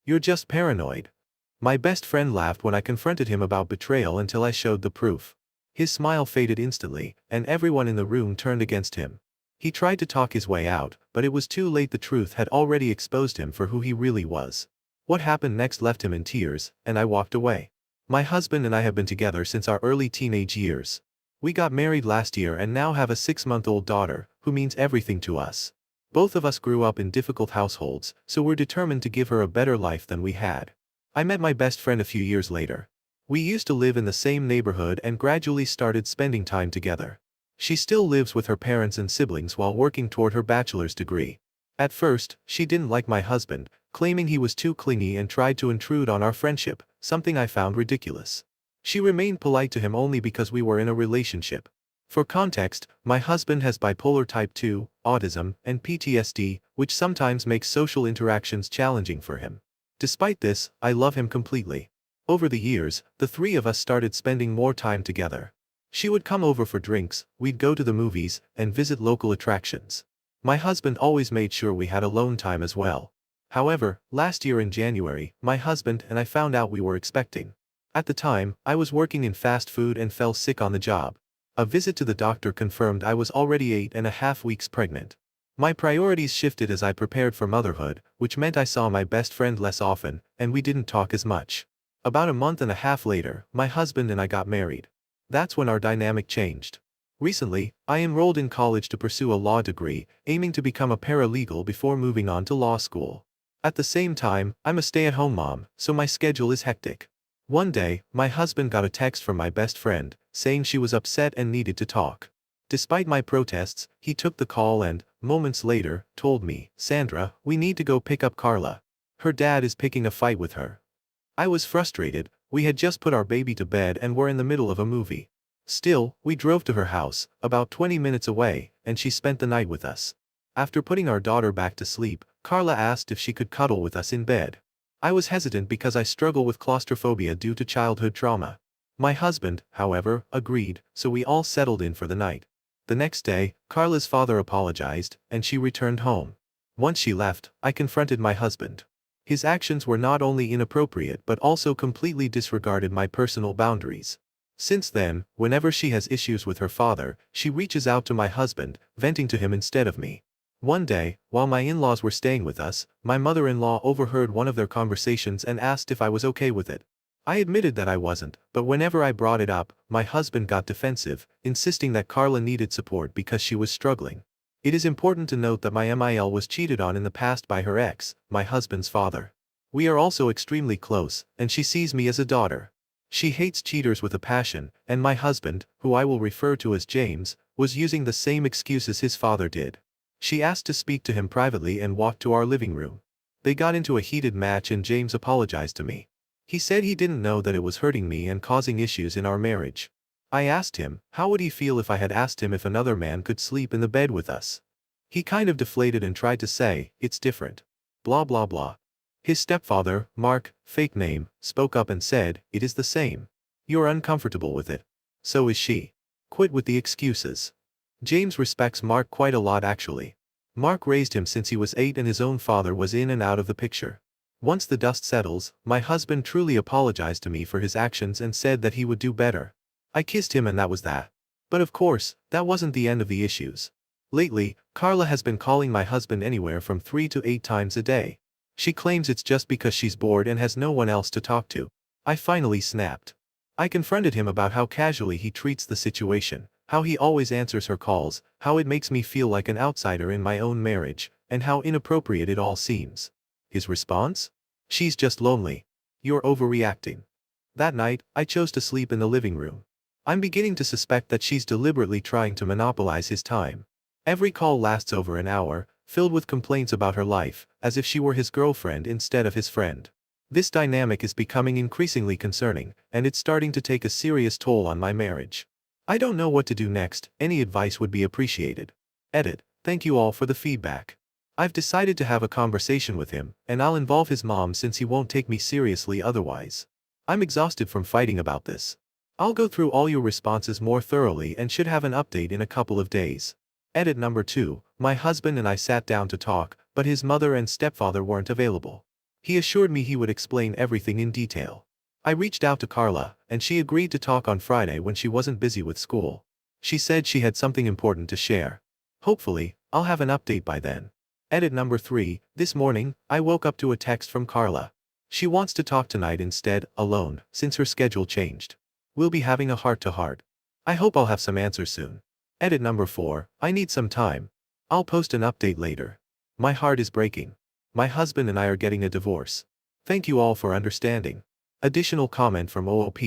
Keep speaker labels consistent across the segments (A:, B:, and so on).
A: You're just paranoid. My best friend laughed when I confronted him about betrayal until I showed the proof. His smile faded instantly, and everyone in the room turned against him. He tried to talk his way out, but it was too late. The truth had already exposed him for who he really was. What happened next left him in tears, and I walked away. My husband and I have been together since our early teenage years. We got married last year and now have a 6-month-old daughter, who means everything to us. Both of us grew up in difficult households, so we're determined to give her a better life than we had. I met my best friend a few years later. We used to live in the same neighborhood and gradually started spending time together. She still lives with her parents and siblings while working toward her bachelor's degree. At first, she didn't like my husband, claiming he was too clingy and tried to intrude on our friendship, something I found ridiculous. She remained polite to him only because we were in a relationship. For context, my husband has bipolar type 2, autism, and PTSD, which sometimes makes social interactions challenging for him. Despite this, I love him completely. Over the years, the three of us started spending more time together. She would come over for drinks, we'd go to the movies, and visit local attractions. My husband always made sure we had alone time as well. However, last year in January, my husband and I found out we were expecting. At the time, I was working in fast food and fell sick on the job. A visit to the doctor confirmed I was already 8.5 weeks pregnant. My priorities shifted as I prepared for motherhood, which meant I saw my best friend less often, and we didn't talk as much. About a month and a half later, my husband and I got married. That's when our dynamic changed. Recently, I enrolled in college to pursue a law degree, aiming to become a paralegal before moving on to law school. At the same time, I'm a stay-at-home mom, so my schedule is hectic. One day, my husband got a text from my best friend, saying she was upset and needed to talk. Despite my protests, he took the call and, moments later, told me, "Sandra, we need to go pick up Carla. Her dad is picking a fight with her." I was frustrated. We had just put our baby to bed and were in the middle of a movie. Still, we drove to her house, about 20 minutes away, and she spent the night with us. After putting our daughter back to sleep, Carla asked if she could cuddle with us in bed. I was hesitant because I struggle with claustrophobia due to childhood trauma. My husband, however, agreed, so we all settled in for the night. The next day, Carla's father apologized, and she returned home. Once she left, I confronted my husband. His actions were not only inappropriate but also completely disregarded my personal boundaries. Since then, whenever she has issues with her father, she reaches out to my husband, venting to him instead of me. One day, while my in-laws were staying with us, my mother-in-law overheard one of their conversations and asked if I was okay with it. I admitted that I wasn't, but whenever I brought it up, my husband got defensive, insisting that Carla needed support because she was struggling. It is important to note that my MIL was cheated on in the past by her ex, my husband's father. We are also extremely close, and she sees me as a daughter. She hates cheaters with a passion, and my husband, who I will refer to as James, was using the same excuses his father did. She asked to speak to him privately and walked to our living room. They got into a heated match and James apologized to me. He said he didn't know that it was hurting me and causing issues in our marriage. I asked him, how would he feel if I had asked him if another man could sleep in the bed with us? He kind of deflated and tried to say, "It's different. Blah blah blah." His stepfather, Mark, fake name, spoke up and said, "It is the same. You're uncomfortable with it. So is she. Quit with the excuses." James respects Mark quite a lot actually. Mark raised him since he was 8 and his own father was in and out of the picture. Once the dust settles, my husband truly apologized to me for his actions and said that he would do better. I kissed him and that was that. But of course, that wasn't the end of the issues. Lately, Carla has been calling my husband anywhere from 3 to 8 times a day. She claims it's just because she's bored and has no one else to talk to. I finally snapped. I confronted him about how casually he treats the situation, how he always answers her calls, how it makes me feel like an outsider in my own marriage, and how inappropriate it all seems. His response? "She's just lonely. You're overreacting." That night, I chose to sleep in the living room. I'm beginning to suspect that she's deliberately trying to monopolize his time. Every call lasts over an hour, filled with complaints about her life, as if she were his girlfriend instead of his friend. This dynamic is becoming increasingly concerning, and it's starting to take a serious toll on my marriage. I don't know what to do next. Any advice would be appreciated. Edit. Thank you all for the feedback. I've decided to have a conversation with him, and I'll involve his mom since he won't take me seriously otherwise. I'm exhausted from fighting about this. I'll go through all your responses more thoroughly and should have an update in a couple of days. Edit number 2. My husband and I sat down to talk, but his mother and stepfather weren't available. He assured me he would explain everything in detail. I reached out to Carla, and she agreed to talk on Friday when she wasn't busy with school. She said she had something important to share. Hopefully, I'll have an update by then. Edit number 3, this morning, I woke up to a text from Carla. She wants to talk tonight instead, alone, since her schedule changed. We'll be having a heart-to-heart. I hope I'll have some answers soon. Edit number 4, I need some time. I'll post an update later. My heart is breaking. My husband and I are getting a divorce. Thank you all for understanding. Additional comment from OOP.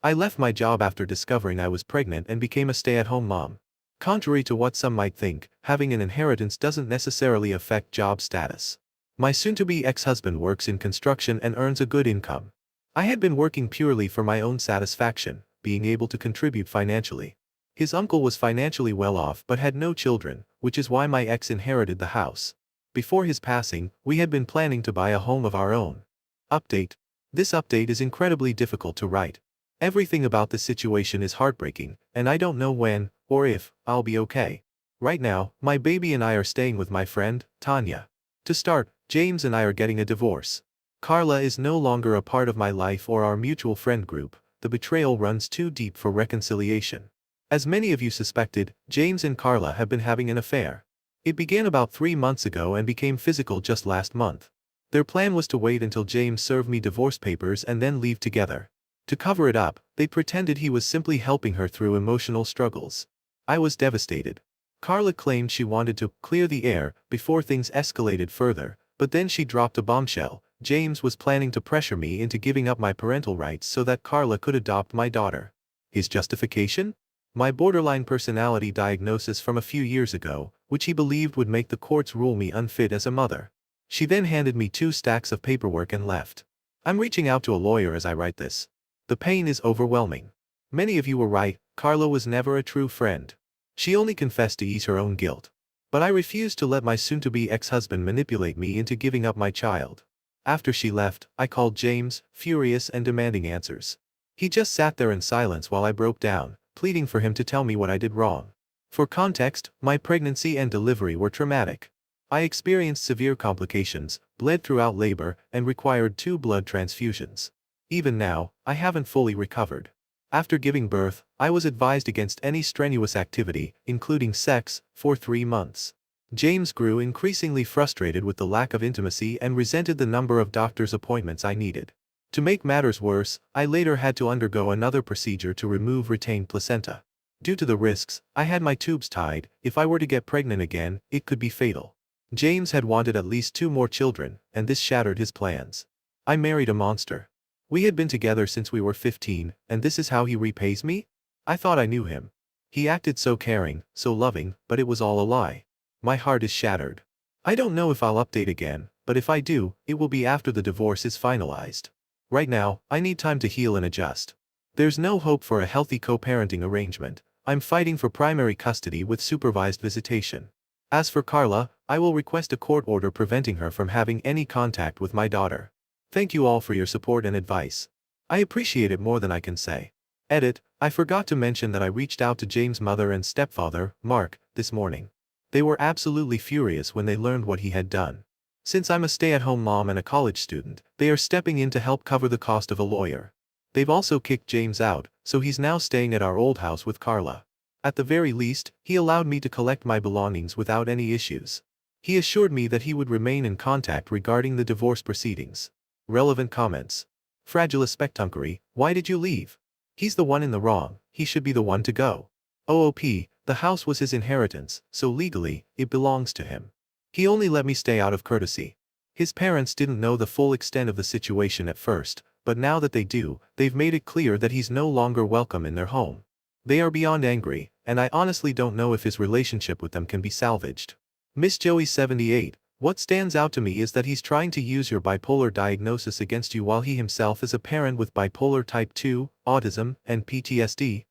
A: I left my job after discovering I was pregnant and became a stay-at-home mom. Contrary to what some might think, having an inheritance doesn't necessarily affect job status. My soon-to-be ex-husband works in construction and earns a good income. I had been working purely for my own satisfaction, being able to contribute financially. His uncle was financially well off but had no children, which is why my ex inherited the house. Before his passing, we had been planning to buy a home of our own. Update. This update is incredibly difficult to write. Everything about this situation is heartbreaking, and I don't know when, or if, I'll be okay. Right now, my baby and I are staying with my friend, Tanya. To start, James and I are getting a divorce. Carla is no longer a part of my life or our mutual friend group. The betrayal runs too deep for reconciliation. As many of you suspected, James and Carla have been having an affair. It began about 3 months ago and became physical just last month. Their plan was to wait until James served me divorce papers and then leave together. To cover it up, they pretended he was simply helping her through emotional struggles. I was devastated. Carla claimed she wanted to clear the air before things escalated further, but then she dropped a bombshell. James was planning to pressure me into giving up my parental rights so that Carla could adopt my daughter. His justification? My borderline personality diagnosis from a few years ago, which he believed would make the courts rule me unfit as a mother. She then handed me 2 stacks of paperwork and left. I'm reaching out to a lawyer as I write this. The pain is overwhelming. Many of you were right, Carla was never a true friend. She only confessed to ease her own guilt. But I refused to let my soon-to-be ex-husband manipulate me into giving up my child. After she left, I called James, furious and demanding answers. He just sat there in silence while I broke down, pleading for him to tell me what I did wrong. For context, my pregnancy and delivery were traumatic. I experienced severe complications, bled throughout labor, and required 2 blood transfusions. Even now, I haven't fully recovered. After giving birth, I was advised against any strenuous activity, including sex, for 3 months. James grew increasingly frustrated with the lack of intimacy and resented the number of doctor's appointments I needed. To make matters worse, I later had to undergo another procedure to remove retained placenta. Due to the risks, I had my tubes tied. If I were to get pregnant again, it could be fatal. James had wanted at least 2 more children, and this shattered his plans. I married a monster. We had been together since we were 15, and this is how he repays me? I thought I knew him. He acted so caring, so loving, but it was all a lie. My heart is shattered. I don't know if I'll update again, but if I do, it will be after the divorce is finalized. Right now, I need time to heal and adjust. There's no hope for a healthy co-parenting arrangement. I'm fighting for primary custody with supervised visitation. As for Carla, I will request a court order preventing her from having any contact with my daughter. Thank you all for your support and advice. I appreciate it more than I can say. Edit, I forgot to mention that I reached out to James' mother and stepfather, Mark, this morning. They were absolutely furious when they learned what he had done. Since I'm a stay-at-home mom and a college student, they are stepping in to help cover the cost of a lawyer. They've also kicked James out, so he's now staying at our old house with Carla. At the very least, he allowed me to collect my belongings without any issues. He assured me that he would remain in contact regarding the divorce proceedings. Relevant comments. Fragilis spectunquery, why did you leave? He's the one in the wrong, he should be the one to go. OOP, the house was his inheritance, so legally, it belongs to him. He only let me stay out of courtesy. His parents didn't know the full extent of the situation at first, but now that they do, they've made it clear that he's no longer welcome in their home. They are beyond angry, and I honestly don't know if his relationship with them can be salvaged. Miss Joey 78, what stands out to me is that he's trying to use your bipolar diagnosis against you while he himself is a parent with bipolar type 2, autism, and PTSD.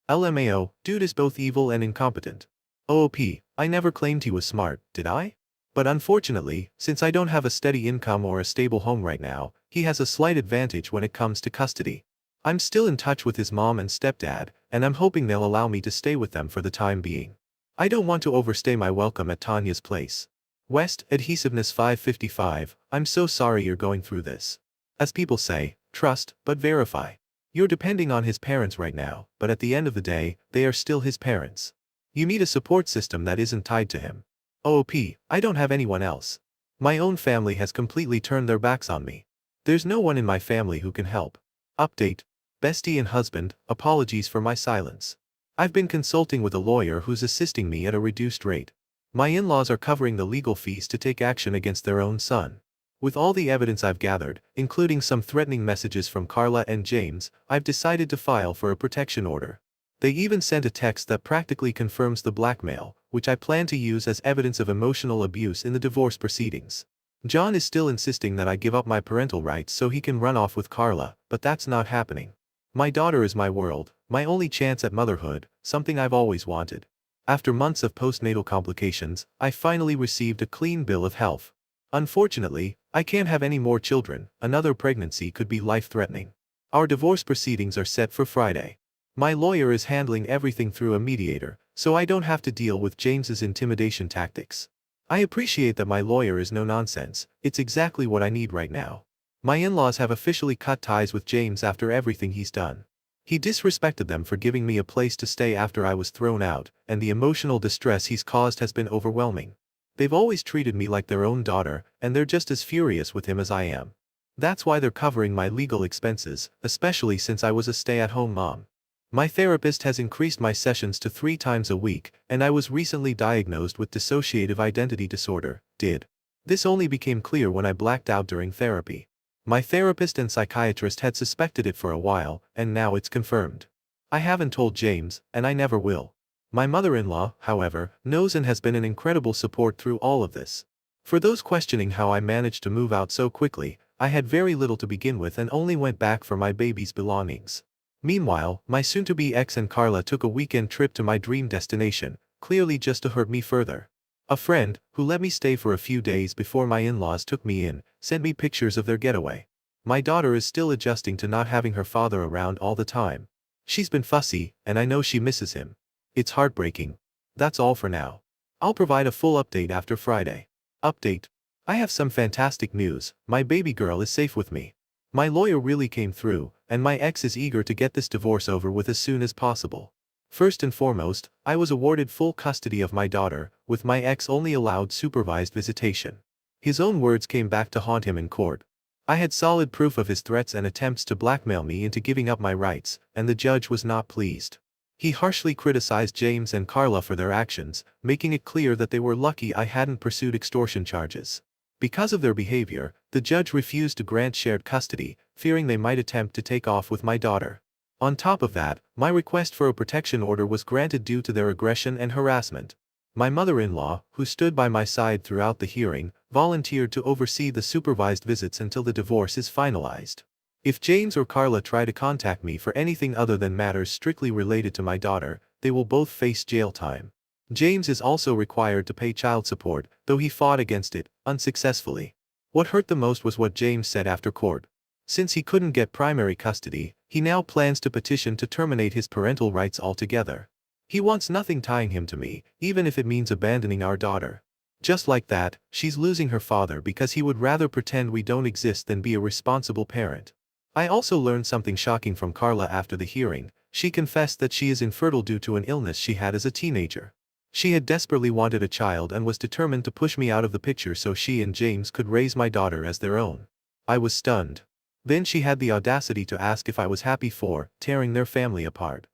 A: LMAO, dude is both evil and incompetent. OOP, I never claimed he was smart, did I? But unfortunately, since I don't have a steady income or a stable home right now, he has a slight advantage when it comes to custody. I'm still in touch with his mom and stepdad, and I'm hoping they'll allow me to stay with them for the time being. I don't want to overstay my welcome at Tanya's place. West, adhesiveness 555, I'm so sorry you're going through this. As people say, trust, but verify. You're depending on his parents right now, but at the end of the day, they are still his parents. You need a support system that isn't tied to him. OOP, I don't have anyone else. My own family has completely turned their backs on me. There's no one in my family who can help. Update. Bestie and husband, apologies for my silence. I've been consulting with a lawyer who's assisting me at a reduced rate. My in-laws are covering the legal fees to take action against their own son. With all the evidence I've gathered, including some threatening messages from Carla and James, I've decided to file for a protection order. They even sent a text that practically confirms the blackmail, which I plan to use as evidence of emotional abuse in the divorce proceedings. John is still insisting that I give up my parental rights so he can run off with Carla, but that's not happening. My daughter is my world, my only chance at motherhood, something I've always wanted. After months of postnatal complications, I finally received a clean bill of health. Unfortunately, I can't have any more children. Another pregnancy could be life-threatening. Our divorce proceedings are set for Friday. My lawyer is handling everything through a mediator, so I don't have to deal with James's intimidation tactics. I appreciate that my lawyer is no nonsense. It's exactly what I need right now. My in-laws have officially cut ties with James after everything he's done. He disrespected them for giving me a place to stay after I was thrown out, and the emotional distress he's caused has been overwhelming. They've always treated me like their own daughter, and they're just as furious with him as I am. That's why they're covering my legal expenses, especially since I was a stay-at-home mom. My therapist has increased my sessions to 3 times a week, and I was recently diagnosed with dissociative identity disorder, DID. This only became clear when I blacked out during therapy. My therapist and psychiatrist had suspected it for a while, and now it's confirmed. I haven't told James, and I never will. My mother-in-law, however, knows and has been an incredible support through all of this. For those questioning how I managed to move out so quickly, I had very little to begin with and only went back for my baby's belongings. Meanwhile, my soon-to-be ex and Carla took a weekend trip to my dream destination, clearly just to hurt me further. A friend, who let me stay for a few days before my in-laws took me in, sent me pictures of their getaway. My daughter is still adjusting to not having her father around all the time. She's been fussy, and I know she misses him. It's heartbreaking. That's all for now. I'll provide a full update after Friday. Update. I have some fantastic news. My baby girl is safe with me. My lawyer really came through, and my ex is eager to get this divorce over with as soon as possible. First and foremost, I was awarded full custody of my daughter, with my ex only allowed supervised visitation. His own words came back to haunt him in court. I had solid proof of his threats and attempts to blackmail me into giving up my rights, and the judge was not pleased. He harshly criticized James and Carla for their actions, making it clear that they were lucky I hadn't pursued extortion charges. Because of their behavior, the judge refused to grant shared custody, fearing they might attempt to take off with my daughter. On top of that, my request for a protection order was granted due to their aggression and harassment. My mother-in-law, who stood by my side throughout the hearing, volunteered to oversee the supervised visits until the divorce is finalized. If James or Carla try to contact me for anything other than matters strictly related to my daughter, they will both face jail time. James is also required to pay child support, though he fought against it, unsuccessfully. What hurt the most was what James said after court. Since he couldn't get primary custody, he now plans to petition to terminate his parental rights altogether. He wants nothing tying him to me, even if it means abandoning our daughter. Just like that, she's losing her father because he would rather pretend we don't exist than be a responsible parent. I also learned something shocking from Carla after the hearing. She confessed that she is infertile due to an illness she had as a teenager. She had desperately wanted a child and was determined to push me out of the picture so she and James could raise my daughter as their own. I was stunned. Then she had the audacity to ask if I was happy for tearing their family apart.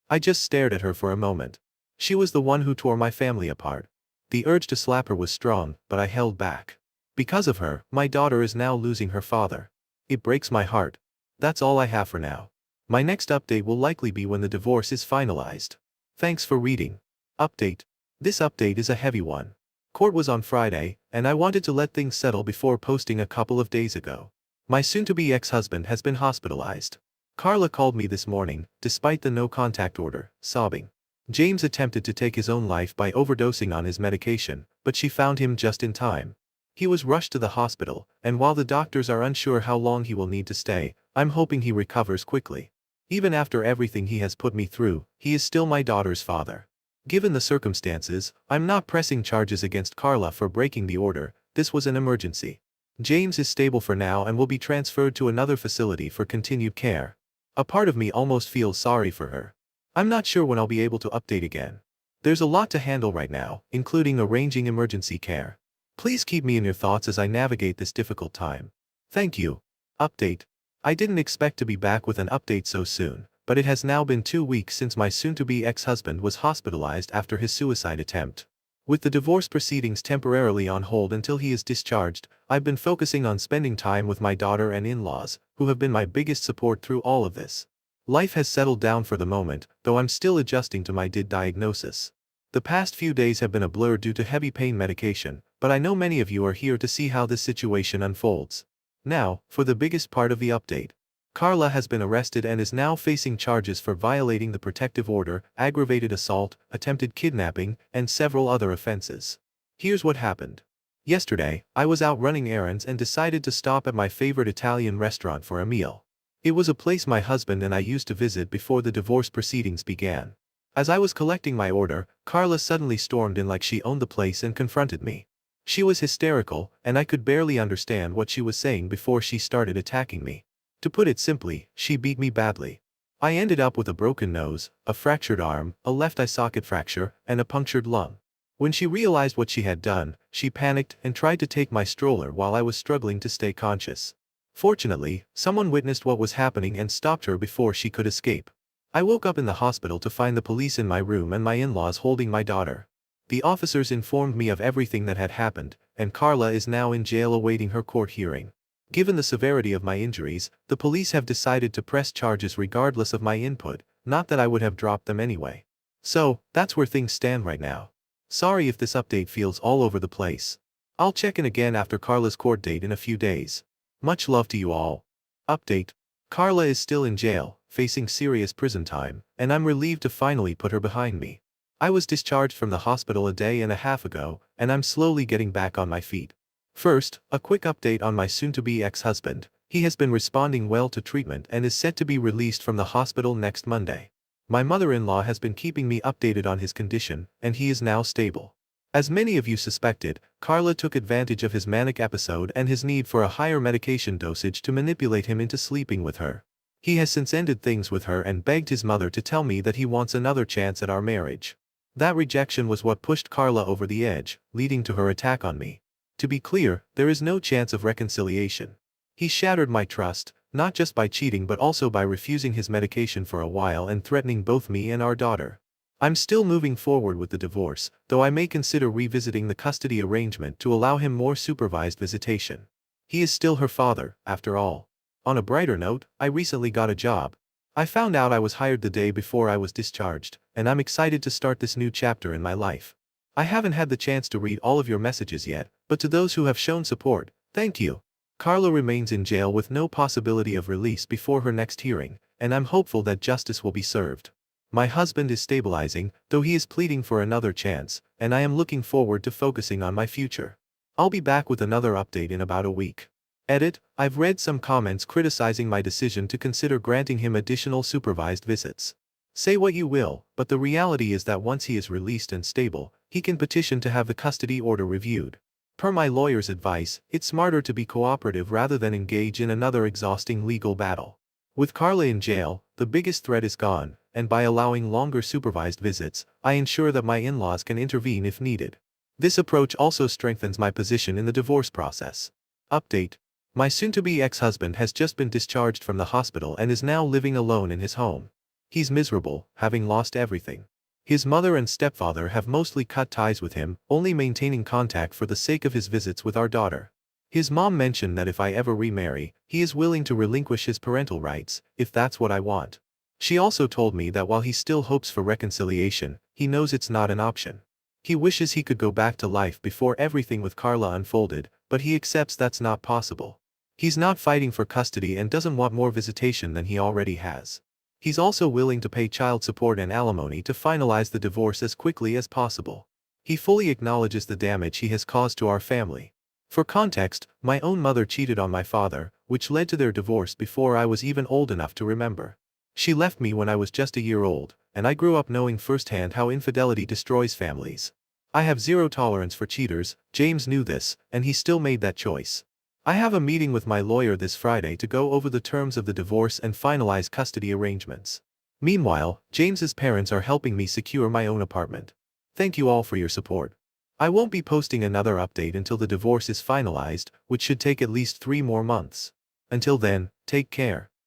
A: I just stared at her for a moment. She was the one who tore my family apart. The urge to slap her was strong, but I held back. Because of her, my daughter is now losing her father. It breaks my heart. That's all I have for now. My next update will likely be when the divorce is finalized. Thanks for reading. Update. This update is a heavy one. Court was on Friday, and I wanted to let things settle before posting a couple of days ago. My soon-to-be ex-husband has been hospitalized. Carla called me this morning, despite the no-contact order, sobbing. James attempted to take his own life by overdosing on his medication, but she found him just in time. He was rushed to the hospital, and while the doctors are unsure how long he will need to stay, I'm hoping he recovers quickly. Even after everything he has put me through, he is still my daughter's father. Given the circumstances, I'm not pressing charges against Carla for breaking the order. This was an emergency. James is stable for now and will be transferred to another facility for continued care. A part of me almost feels sorry for her. I'm not sure when I'll be able to update again. There's a lot to handle right now, including arranging emergency care. Please keep me in your thoughts as I navigate this difficult time. Thank you. Update. I didn't expect to be back with an update so soon, but it has now been 2 weeks since my soon-to-be ex-husband was hospitalized after his suicide attempt. With the divorce proceedings temporarily on hold until he is discharged, I've been focusing on spending time with my daughter and in-laws, who have been my biggest support through all of this. Life has settled down for the moment, though I'm still adjusting to my diagnosis. The past few days have been a blur due to heavy pain medication, but I know many of you are here to see how this situation unfolds. Now, for the biggest part of the update. Carla has been arrested and is now facing charges for violating the protective order, aggravated assault, attempted kidnapping, and several other offenses. Here's what happened. Yesterday, I was out running errands and decided to stop at my favorite Italian restaurant for a meal. It was a place my husband and I used to visit before the divorce proceedings began. As I was collecting my order, Carla suddenly stormed in like she owned the place and confronted me. She was hysterical, and I could barely understand what she was saying before she started attacking me. To put it simply, she beat me badly. I ended up with a broken nose, a fractured arm, a left eye socket fracture, and a punctured lung. When she realized what she had done, she panicked and tried to take my stroller while I was struggling to stay conscious. Fortunately, someone witnessed what was happening and stopped her before she could escape. I woke up in the hospital to find the police in my room and my in-laws holding my daughter. The officers informed me of everything that had happened, and Carla is now in jail awaiting her court hearing. Given the severity of my injuries, the police have decided to press charges regardless of my input, not that I would have dropped them anyway. So, that's where things stand right now. Sorry if this update feels all over the place. I'll check in again after Carla's court date in a few days. Much love to you all. Update. Carla is still in jail, facing serious prison time, and I'm relieved to finally put her behind me. I was discharged from the hospital a day and a half ago, and I'm slowly getting back on my feet. First, a quick update on my soon-to-be ex-husband. He has been responding well to treatment and is set to be released from the hospital next Monday. My mother-in-law has been keeping me updated on his condition, and he is now stable. As many of you suspected, Carla took advantage of his manic episode and his need for a higher medication dosage to manipulate him into sleeping with her. He has since ended things with her and begged his mother to tell me that he wants another chance at our marriage. That rejection was what pushed Carla over the edge, leading to her attack on me. To be clear, there is no chance of reconciliation. He shattered my trust, not just by cheating but also by refusing his medication for a while and threatening both me and our daughter. I'm still moving forward with the divorce, though I may consider revisiting the custody arrangement to allow him more supervised visitation. He is still her father, after all. On a brighter note, I recently got a job. I found out I was hired the day before I was discharged, and I'm excited to start this new chapter in my life. I haven't had the chance to read all of your messages yet, but to those who have shown support, thank you. Carla remains in jail with no possibility of release before her next hearing, and I'm hopeful that justice will be served. My husband is stabilizing, though he is pleading for another chance, and I am looking forward to focusing on my future. I'll be back with another update in about a week. Edit. I've read some comments criticizing my decision to consider granting him additional supervised visits. Say what you will, but the reality is that once he is released and stable, he can petition to have the custody order reviewed. Per my lawyer's advice, it's smarter to be cooperative rather than engage in another exhausting legal battle. With Carla in jail, the biggest threat is gone, and by allowing longer supervised visits, I ensure that my in-laws can intervene if needed. This approach also strengthens my position in the divorce process. Update. My soon-to-be ex-husband has just been discharged from the hospital and is now living alone in his home. He's miserable, having lost everything. His mother and stepfather have mostly cut ties with him, only maintaining contact for the sake of his visits with our daughter. His mom mentioned that if I ever remarry, he is willing to relinquish his parental rights, if that's what I want. She also told me that while he still hopes for reconciliation, he knows it's not an option. He wishes he could go back to life before everything with Carla unfolded, but he accepts that's not possible. He's not fighting for custody and doesn't want more visitation than he already has. He's also willing to pay child support and alimony to finalize the divorce as quickly as possible. He fully acknowledges the damage he has caused to our family. For context, my own mother cheated on my father, which led to their divorce before I was even old enough to remember. She left me when I was just a year old, and I grew up knowing firsthand how infidelity destroys families. I have zero tolerance for cheaters. James knew this, and he still made that choice. I have a meeting with my lawyer this Friday to go over the terms of the divorce and finalize custody arrangements. Meanwhile, James's parents are helping me secure my own apartment. Thank you all for your support. I won't be posting another update until the divorce is finalized, which should take at least 3 more months. Until then, take care.